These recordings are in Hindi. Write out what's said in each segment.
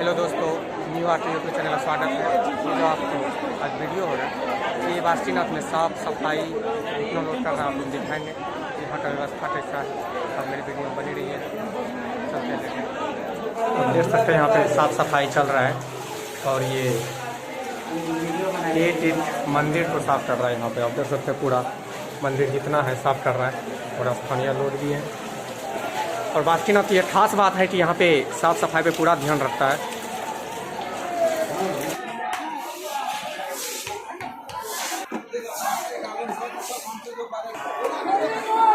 हेलो दोस्तों, न्यू आर्ट यूट्यूब चैनल का स्वागत है। ये जो आपको आज वीडियो हो रहा है ये बासुकीनाथ में साफ सफाई इतना लोड कर रहा है, आप लोग दिखाएंगे यहाँ का व्यवस्था कैसा है। अब मेरी वीडियो बनी रही है, सब देखें। देख सकते हैं यहाँ पे साफ सफाई चल रहा है और ये एक मंदिर को साफ कर रहा है। यहाँ पे आप देख सकते हैं पूरा मंदिर जितना है साफ कर रहा है, थोड़ा स्थानीय लोड भी है। और बासुकीनाथ की ये खास बात है कि यहाँ पे साफ सफाई पे पूरा ध्यान रखता है।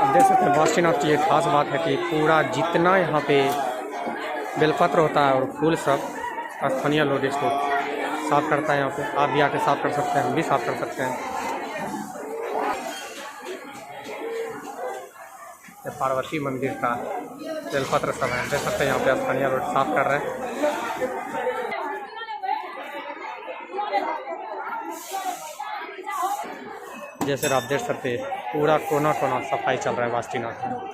अब देख सकते हैं बासुकीनाथ की ये खास बात है कि पूरा जितना यहाँ पे बेलपत्र होता है और फूल सब स्थानीय लोग इसको साफ करता है। यहाँ पे आप भी आके साफ कर सकते हैं, हम भी साफ कर सकते हैं। ये पार्वती मंदिर का बेलपत्र सब है, देख सकते हैं यहाँ पे स्थानीय लोग साफ कर रहे हैं। जैसे आप देख सकते हैं पूरा कोना कोना सफाई चल रहा है बासुकीनाथ में।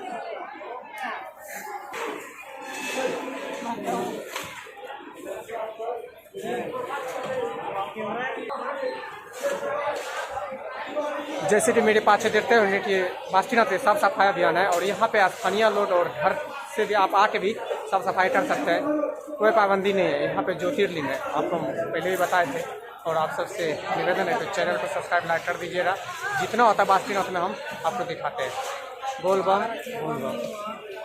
जैसे कि मेरे पास देखते होंगे कि बासुकीनाथ में साफ सफाई अभियान है और यहाँ पे स्थानीय लोग और घर से भी आप आके भी साफ सफाई कर सकते हैं, कोई पाबंदी नहीं है। यहाँ पे ज्योतिर्लिंग है, आपको पहले भी बताए थे। और आप सबसे निवेदन है तो चैनल को सब्सक्राइब लाइक कर दीजिएगा। जितना होता है बासुकीनाथ में हम आपको दिखाते हैं। बोल बम बोल बम।